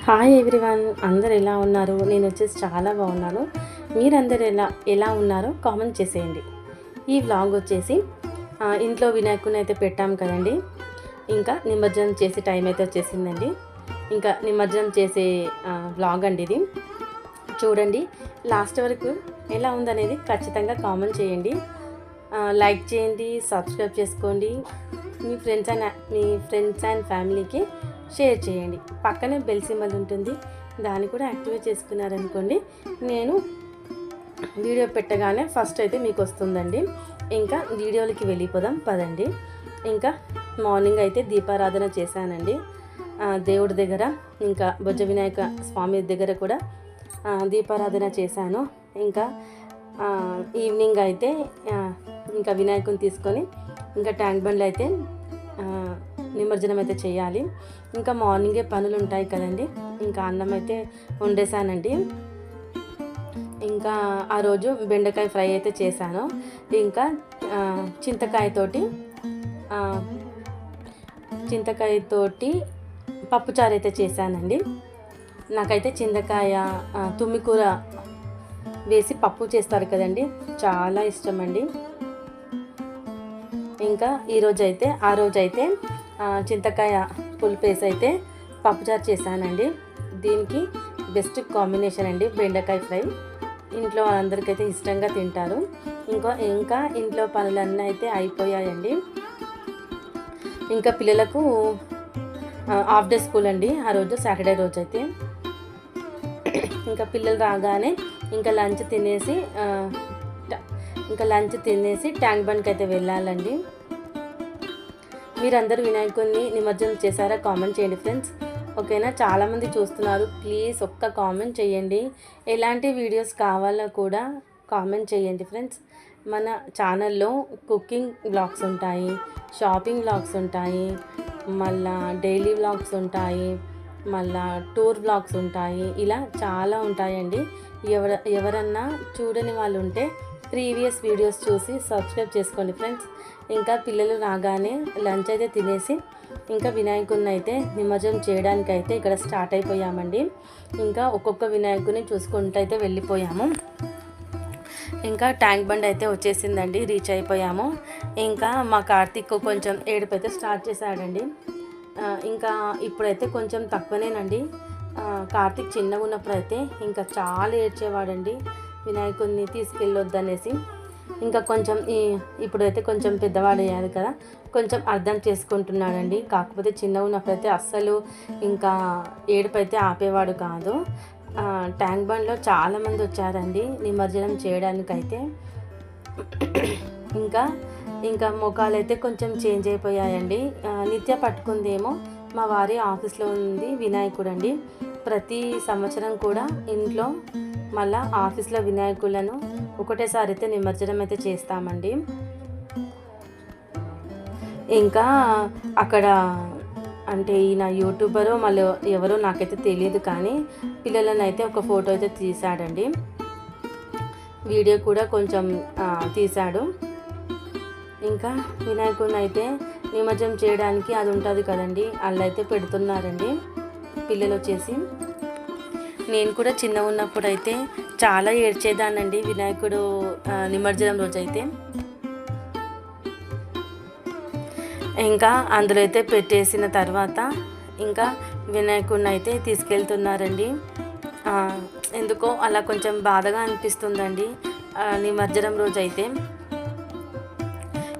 Hi everyone, అందరు ఎలా ఉన్నారు? నేను వచ్చేసి చాలా బాగున్నాను. మీరందరూ ఎలా ఉన్నారో కామెంట్ చేసేయండి. ఈ వ్లాగ్ వచ్చేసి ఇంట్లో వినాయకుని అయితే పెట్టాం కదండి. ఇంకా నిమజ్జనం చేసే టైం అయితే వచ్చేసిందండి. ఇంకా నిమజ్జనం చేసే వ్లాగ్ అండి ఇది. చూడండి, లాస్ట్ వరకు ఎలా ఉందనేది ఖచ్చితంగా కామెంట్ చేయండి, లైక్ చేయండి, సబ్స్క్రైబ్ చేసుకోండి. మీ ఫ్రెండ్స్ అండ్ ఫ్యామిలీకి షేర్ చేయండి. పక్కనే బెల్ సింబల్ ఉంటుంది, దాన్ని కూడా యాక్టివేట్ చేసుకున్నారనుకోండి, నేను వీడియో పెట్టగానే ఫస్ట్ అయితే మీకు వస్తుందండి. ఇంకా వీడియోలకి వెళ్ళిపోదాం పదండి. ఇంకా మార్నింగ్ అయితే దీపారాధన చేశానండి దేవుడి దగ్గర. ఇంకా బొజ్జ వినాయక స్వామి దగ్గర కూడా దీపారాధన చేశాను. ఇంకా ఈవినింగ్ అయితే ఇంకా వినాయకుని తీసుకొని ఇంకా ట్యాంక్ బండ్లు అయితే నిమజ్జనం అయితే చేయాలి. ఇంకా మార్నింగే పనులు ఉంటాయి కదండి. ఇంకా అన్నం అయితే వండేసానండి. ఇంకా ఆ రోజు బెండకాయ ఫ్రై అయితే చేశాను. ఇంకా చింతకాయతోటి పప్పుచారు అయితే చేశానండి. నాకైతే చింతకాయ తుమ్మికూర వేసి పప్పు చేస్తారు కదండి, చాలా ఇష్టం అండి. ఇంకా ఆ రోజైతే చింతకాయ పులుపేసి అయితే పప్పుచారు చేశానండి. దీనికి బెస్ట్ కాంబినేషన్ అండి బెండకాయ ఫ్రై. ఇంట్లో వాళ్ళందరికైతే ఇష్టంగా తింటారు. ఇంకా ఇంట్లో పనులన్నీ అయితే అయిపోయాయండి. ఇంకా పిల్లలకు హాఫ్ డే స్కూల్ అండి ఆ రోజు, సాటర్డే రోజు అయితే. ఇంకా పిల్లలు రాగానే ఇంకా లంచ్ తినేసి ట్యాంక్ బండ్కి అయితే వెళ్ళాలండి. మీరందరూ వినాయకుడిని నిమజ్జనం చేశారా? కామెంట్ చేయండి ఫ్రెండ్స్. ఓకేనా? చాలామంది చూస్తున్నారు, ప్లీజ్ ఒక్క కామెంట్ చేయండి. ఎలాంటి వీడియోస్ కావాలో కూడా కామెంట్ చేయండి ఫ్రెండ్స్. మన ఛానల్లో కుకింగ్ వ్లాగ్స్ ఉంటాయి, షాపింగ్ వ్లాగ్స్ ఉంటాయి, మళ్ళా డైలీ వ్లాగ్స్ ఉంటాయి, మళ్ళా టూర్ వ్లాగ్స్ ఉంటాయి. ఇలా చాలా ఉంటాయండి. ఎవరన్నా చూడని వాళ్ళు ఉంటే ప్రీవియస్ వీడియోస్ చూసి సబ్స్క్రైబ్ చేసుకోండి ఫ్రెండ్స్. ఇంకా పిల్లలు రాగానే లంచ్ అయితే తినేసి ఇంకా వినాయకుడిని అయితే నిమజ్జనం చేయడానికి అయితే ఇక్కడ స్టార్ట్ అయిపోయామండి. ఇంకా ఒక్కొక్క వినాయకుడిని చూసుకుంటూ అయితే వెళ్ళిపోయాము. ఇంకా ట్యాంక్ బండ్ అయితే వచ్చేసిందండి, రీచ్ అయిపోయాము. ఇంకా మా కార్తీక్ కొంచెం ఏడుపు అయితే స్టార్ట్ చేశాడండి. ఇంకా ఇప్పుడైతే కొంచెం తక్కువనేనండి. కార్తీక్ చిన్నగా ఉన్నప్పుడు అయితే ఇంకా చాలా ఏడ్చేవాడండి, వినాయకుడిని తీసుకెళ్ళొద్దనేసి. ఇంకా కొంచెం ఇప్పుడైతే కొంచెం పెద్దవాడు అయ్యాడు కదా, కొంచెం అర్థం చేసుకుంటున్నాడండి. కాకపోతే చిన్నగా ఉన్నప్పుడైతే అస్సలు ఇంకా ఏడుపు అయితే ఆపేవాడు కాదు. ట్యాంక్ బండ్లో చాలామంది వచ్చారండి నిమజ్జనం చేయడానికైతే. ఇంకా ముఖాలు అయితే కొంచెం చేంజ్ అయిపోయాయండి. నిత్య పట్టుకుందేమో మా వారి ఆఫీస్లో ఉంది వినాయకుడు అండి. ప్రతి సంవత్సరం కూడా ఇంట్లో మళ్ళీ ఆఫీస్లో వినాయకులను ఒకటేసారి అయితే నిమజ్జనం అయితే చేస్తామండి. ఇంకా అక్కడ అంటే ఈయన యూట్యూబరు మళ్ళీ ఎవరో నాకైతే తెలియదు, కానీ పిల్లలను అయితే ఒక ఫోటో అయితే తీశాడండి, వీడియో కూడా కొంచెం తీశాడు. ఇంకా వినాయకుడిని అయితే నిమజ్జనం చేయడానికి అది ఉంటుంది కదండి, అల్లైతే పెడుతున్నారండి పిల్లలు వచ్చేసి. నేను కూడా చిన్న ఉన్నప్పుడు అయితే చాలా ఏడ్చేదానండి వినాయకుడు నిమజ్జనం రోజైతే. ఇంకా అందులో అయితే పెట్టేసిన తర్వాత ఇంకా వినాయకుడిని అయితే తీసుకెళ్తున్నారండి. ఎందుకో అలా కొంచెం బాధగా అనిపిస్తుందండి నిమజ్జనం రోజైతే.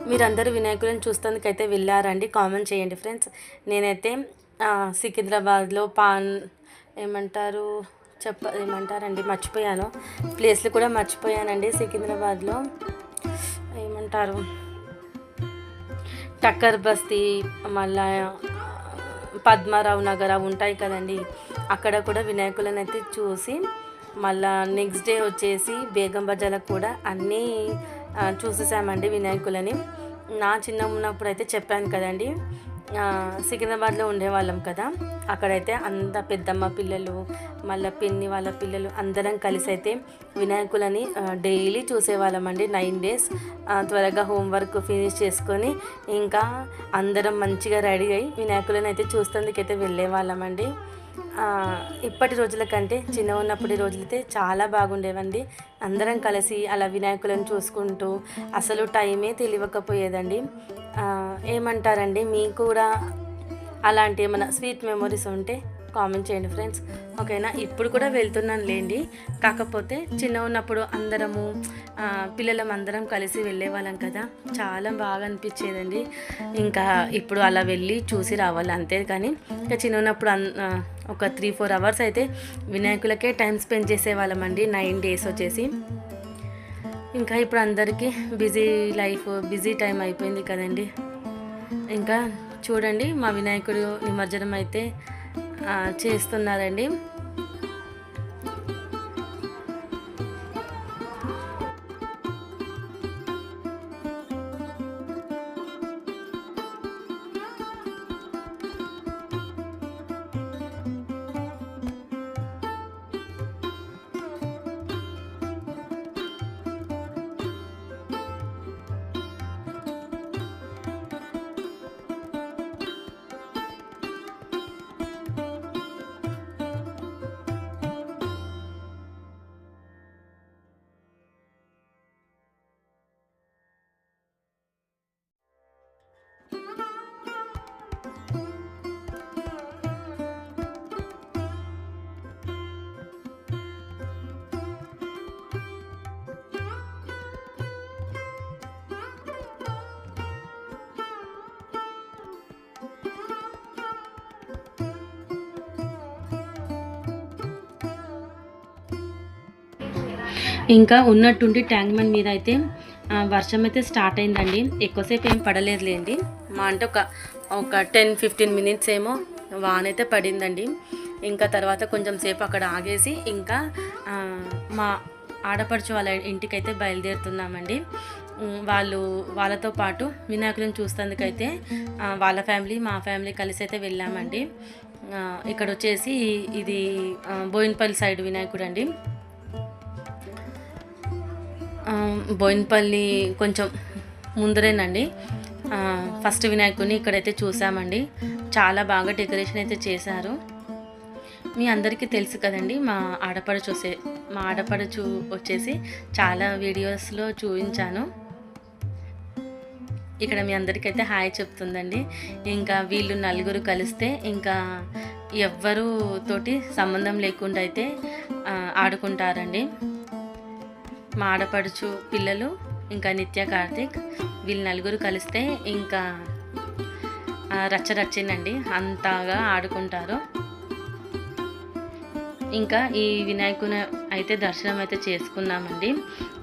మీరందరూ వినాయకుడిని చూస్తానికైతే వెళ్ళారండి? కామెంట్ చేయండి ఫ్రెండ్స్. నేనైతే సికింద్రాబాద్లో ఏమంటారండి, మర్చిపోయాను, ప్లేస్లు కూడా మర్చిపోయానండి. సికింద్రాబాద్లో ఏమంటారు, టక్కర్ బస్తీ, మళ్ళా పద్మారావు నగర్ అవి ఉంటాయి కదండి, అక్కడ కూడా వినాయకులను అయితే చూసి మళ్ళా నెక్స్ట్ డే వచ్చేసి బేగం బజార్లో కూడా అన్నీ చూసేసామండి వినాయకులని. నా చిన్న ఉన్నప్పుడు అయితే చెప్పాను కదండి, సికింద్రాబాద్లో ఉండేవాళ్ళం కదా, అక్కడైతే అంత పెద్దమ్మ పిల్లలు మళ్ళీ పిన్ని వాళ్ళ పిల్లలు అందరం కలిసి అయితే వినాయకులని డైలీ చూసేవాళ్ళమండి 9 days. త్వరగా హోంవర్క్ ఫినిష్ చేసుకొని ఇంకా అందరం మంచిగా రెడీ అయ్యి వినాయకులని అయితే చూస్తేందుకైతే వెళ్ళేవాళ్ళమండి. ఇప్పటి రోజుల కంటే చిన్న ఉన్నప్పటి రోజులైతే చాలా బాగుండేవండి. అందరం కలిసి అలా వినాయకులను చూసుకుంటూ అసలు టైమే తెలియకపోయేదండి. ఏమంటారండి, మీకు కూడా అలాంటి ఏమైనా స్వీట్ మెమొరీస్ ఉంటే కామెంట్ చేయండి ఫ్రెండ్స్. ఓకేనా, ఇప్పుడు కూడా వెళ్తున్నాను లేండి. కాకపోతే చిన్న ఉన్నప్పుడు అందరము పిల్లలం అందరం కలిసి వెళ్ళేవాళ్ళం కదా, చాలా బాగా అనిపించేదండి. ఇంకా ఇప్పుడు అలా వెళ్ళి చూసి రావాలి అంతే. కానీ ఇంకా చిన్న ఉన్నప్పుడు ఒక 3-4 అవర్స్ అయితే వినాయకులకే టైం స్పెండ్ చేసేవాళ్ళమండి, 9 days వచ్చేసి. ఇంకా ఇప్పుడు అందరికీ బిజీ లైఫ్, బిజీ టైం అయిపోయింది కదండి. ఇంకా చూడండి మా వినాయకుడు నిమజ్జనం అయితే చేస్తున్నారండి. ఇంకా ఉన్నట్టుండి ట్యాంక్ బండ్ మీద అయితే వర్షం అయితే స్టార్ట్ అయిందండి. ఎక్కువసేపు ఏం పడలేదులేండి, మా అంటే ఒక 10-15 minutes ఏమో వానైతే పడిందండి. ఇంకా తర్వాత కొంచెం సేపు అక్కడ ఆగేసి ఇంకా మా ఆడపడుచు వాళ్ళ ఇంటికైతే బయలుదేరుతున్నామండి. వాళ్ళతో పాటు వినాయకులను చూసేందుకైతే వాళ్ళ ఫ్యామిలీ మా ఫ్యామిలీ కలిసి అయితే వెళ్ళామండి. ఇక్కడ వచ్చేసి ఇది బోయినపల్లి సైడ్ వినాయకుడు అండి. బోయినపల్లి కొంచెం ముందరేనండి. ఫస్ట్ వినాయకుడిని ఇక్కడైతే చూసామండి. చాలా బాగా డెకరేషన్ అయితే చేశారు. మీ అందరికీ తెలుసు కదండి, మా ఆడపడుచు వచ్చేసి చాలా వీడియోస్లో చూపించాను. ఇక్కడ మీ అందరికైతే హాయ్ చెప్తుందండి. ఇంకా వీళ్ళు నలుగురు కలిస్తే ఇంకా ఎవ్వరు తోటి సంబంధం లేకుండా అయితే ఆడుకుంటారండి. మా ఆడపడుచు పిల్లలు ఇంకా నిత్య, కార్తీక్ వీళ్ళు నలుగురు కలిస్తే ఇంకా రచ్చరచ్చిందండి, అంతగా ఆడుకుంటారు. ఇంకా ఈ వినాయకుని అయితే దర్శనం అయితే చేసుకున్నామండి.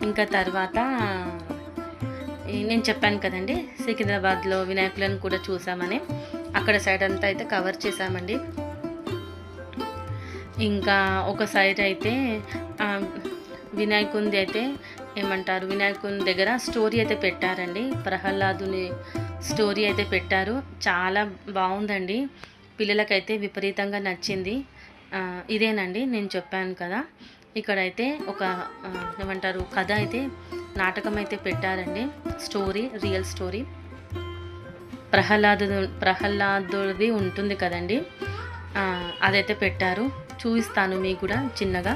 ఇంకా తర్వాత నేను చెప్పాను కదండి, సికింద్రాబాద్లో వినాయకులను కూడా చూసామని, అక్కడ సైడ్ అంతా అయితే కవర్ చేసామండి. ఇంకా ఒక సైడ్ అయితే వినాయకుని అయితే ఏమంటారు, వినాయకుని దగ్గర స్టోరీ అయితే పెట్టారండి, ప్రహ్లాదుని స్టోరీ అయితే పెట్టారు. చాలా బాగుందండి, పిల్లలకైతే విపరీతంగా నచ్చింది. ఇదేనండి నేను చెప్పాను కదా, ఇక్కడైతే ఒక ఏమంటారు కథ అయితే, నాటకం అయితే పెట్టారండి. స్టోరీ, రియల్ స్టోరీ ప్రహ్లాదుది ఉంటుంది కదండి, అదైతే పెట్టారు. చూపిస్తాను మీకు కూడా చిన్నగా.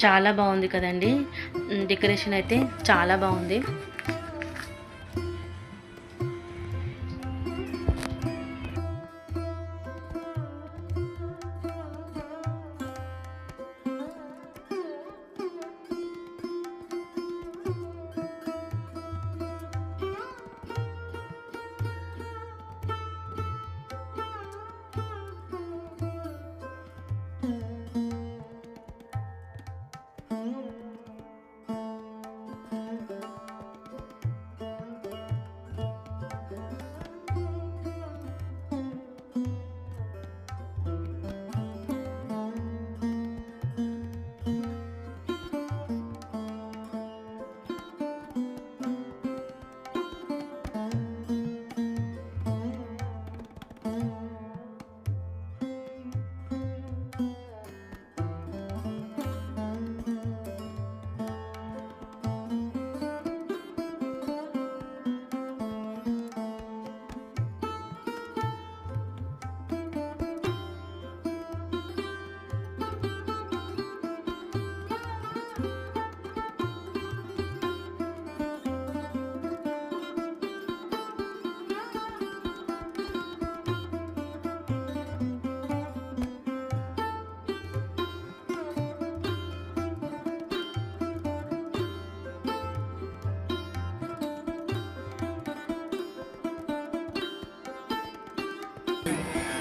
చాలా బాగుంది కదండి, డెకరేషన్ అయితే చాలా బాగుంది.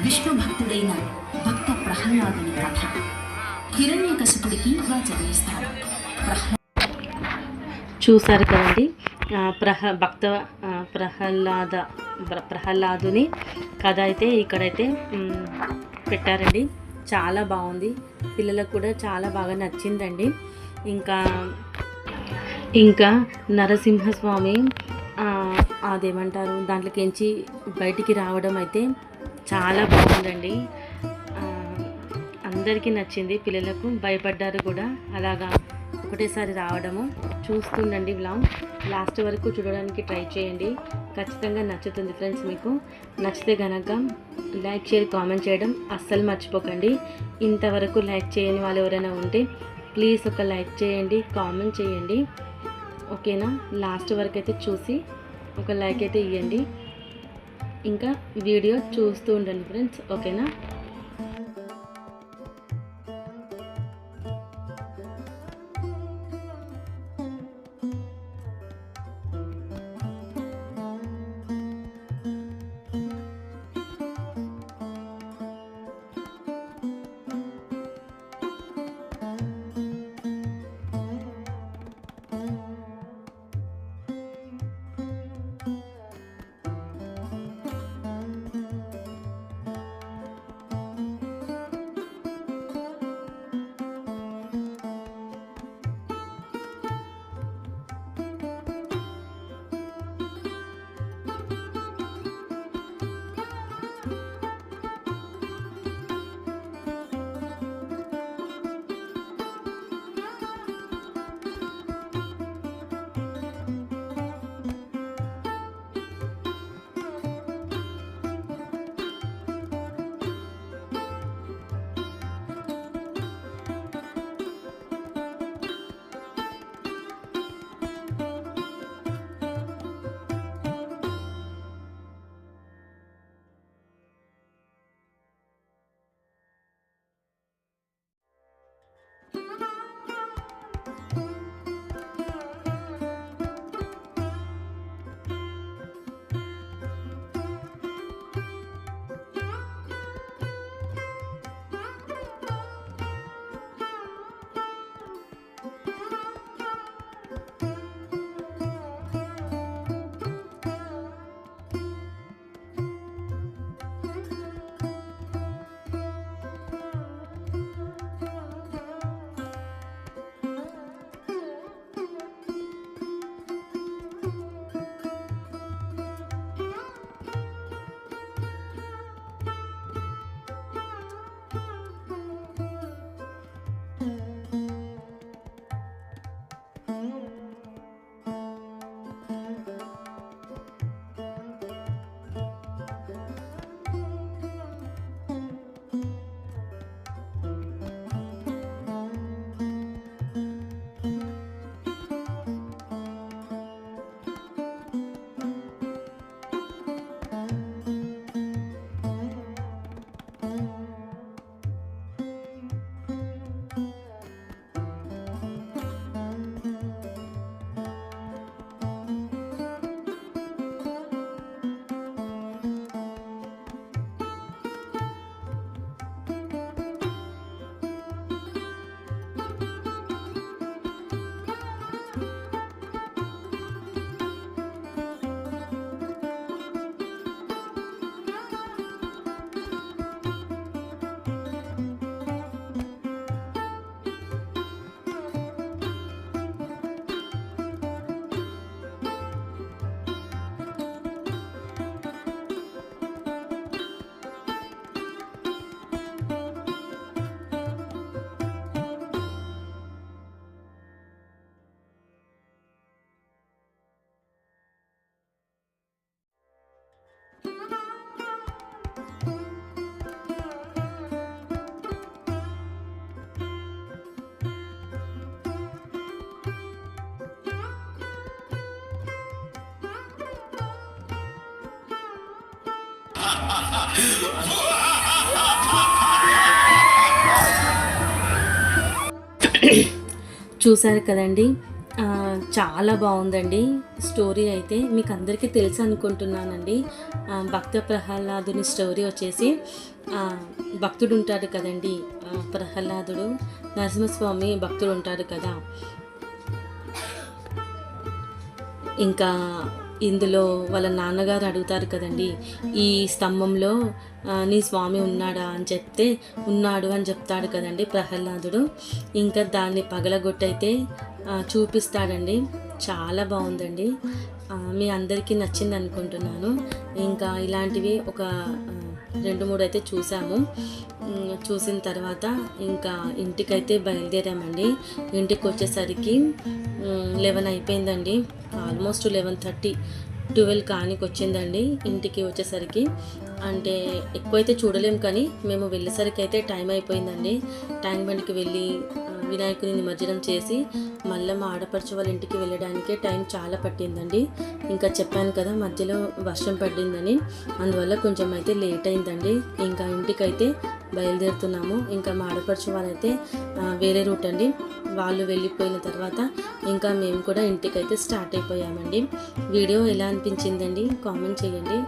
విష్ణు భక్తుడైన భక్త ప్రహ్లాదుని కథ. హిరణ్యకశిపుడికి ఇలా చదివిస్తాడు. చూసారు కదండి, ప్రహ్లాదుని కథ అయితే ఇక్కడైతే పెట్టారండి. చాలా బాగుంది, పిల్లలకు కూడా చాలా బాగా నచ్చిందండి. ఇంకా నరసింహస్వామి అదేమంటారు దాంట్లోకించి బయటికి రావడం అయితే చాలా బాగుందండి. అందరికీ నచ్చింది, పిల్లలకు భయపడ్డారు కూడా. అలాగా ఒకటేసారి రావడము చూస్తుండండి. వ్లాగ్ లాస్ట్ వరకు చూడడానికి ట్రై చేయండి, ఖచ్చితంగా నచ్చుతుంది ఫ్రెండ్స్. మీకు నచ్చితే కనుక లైక్, షేర్, కామెంట్ చేయడం అస్సలు మర్చిపోకండి. ఇంతవరకు లైక్ చేయని వాళ్ళు ఎవరైనా ఉంటే ప్లీజ్ ఒక లైక్ చేయండి, కామెంట్ చేయండి, ఓకేనా. లాస్ట్ వరకు అయితే చూసి ఒక లైక్ అయితే ఇవ్వండి. ఇంకా వీడియో చూస్తూ ఉండండి ఫ్రెండ్స్, ఓకేనా. చూసారు కదండి, చాలా బాగుందండి స్టోరీ అయితే. మీకు అందరికీ తెలుసు అనుకుంటున్నానండి. భక్త ప్రహ్లాదుని స్టోరీ వచ్చేసి భక్తుడు ఉంటాడు కదండి, ప్రహ్లాదుడు నరసింహస్వామి భక్తుడు ఉంటాడు కదా. ఇంకా ఇందులో వాళ్ళ నాన్నగారు అడుగుతారు కదండి, ఈ స్తంభంలో నీ స్వామి ఉన్నాడా అని చెప్తే ఉన్నాడు అని చెప్తాడు కదండి ప్రహ్లాదుడు. ఇంకా దాన్ని పగలగొట్టయితే చూపిస్తాడండి. చాలా బాగుందండి. మీ అందరికీ నచ్చింది అనుకుంటున్నాను. ఇంకా ఇలాంటివి ఒక 2-3 అయితే చూసాము. చూసిన తర్వాత ఇంకా ఇంటికైతే బయలుదేరామండి. ఇంటికి వచ్చేసరికి 11 అయిపోయిందండి. ఆల్మోస్ట్ 11:30, 12 కానికి వచ్చిందండి ఇంటికి వచ్చేసరికి. అంటే ఎక్కువైతే చూడలేం, కానీ మేము వెళ్ళేసరికి అయితే టైం అయిపోయిందండి. ట్యాంక్ బండ్కి వెళ్ళి వినాయకుని నిమజ్జనం చేసి మళ్ళీ మా ఆడపడుచు వాళ్ళ ఇంటికి వెళ్ళడానికే టైం చాలా పట్టిందండి. ఇంకా చెప్పాను కదా మధ్యలో వర్షం పడిందని, అందువల్ల కొంచెం అయితే లేట్ అయిందండి. ఇంకా ఇంటికైతే బయలుదేరుతున్నాము. ఇంకా మా ఆడపడుచు వాళ్ళైతే వేరే రూట్ అండి, వాళ్ళు వెళ్ళిపోయిన తర్వాత ఇంకా మేము కూడా ఇంటికైతే స్టార్ట్ అయిపోయామండి. వీడియో ఎలా అనిపించిందండి కామెంట్ చేయండి.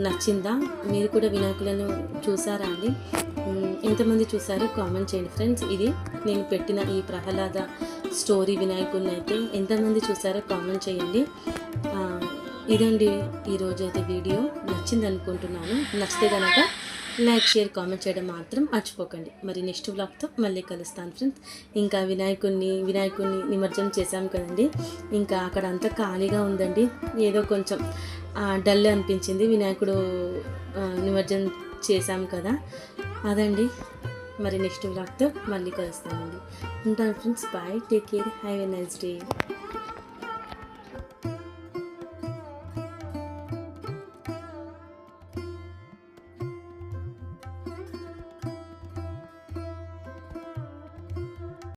నచ్చిందా? మీరు కూడా వినాయకులను చూసారా అండి? ఎంతమంది చూసారో కామెంట్ చేయండి ఫ్రెండ్స్. ఇది నేను పెట్టిన ఈ ప్రహ్లాద స్టోరీ వినాయకుడిని అయితే ఎంతమంది చూసారో కామెంట్ చేయండి. ఇదండి ఈరోజు అయితే వీడియో. నచ్చింది అనుకుంటున్నాను. నచ్చితే కనుక లైక్, షేర్, కామెంట్ చేయడం మాత్రం మర్చిపోకండి. మరి నెక్స్ట్ వ్లాగ్తో మళ్ళీ కలుస్తాను ఫ్రెండ్స్. ఇంకా వినాయకుడిని నిమజ్జనం చేశాం కదండి. ఇంకా అక్కడ అంతా ఖాళీగా ఉందండి. ఏదో కొంచెం డల్ అనిపించింది. వినాయకుడు నిమజ్జనం చేశాం కదా, అదండి. మరి నెక్స్ట్ వ్లాగ్తో మళ్ళీ కలుస్తానండి. ఉంటాను friends. Bye, take care, have a nice day.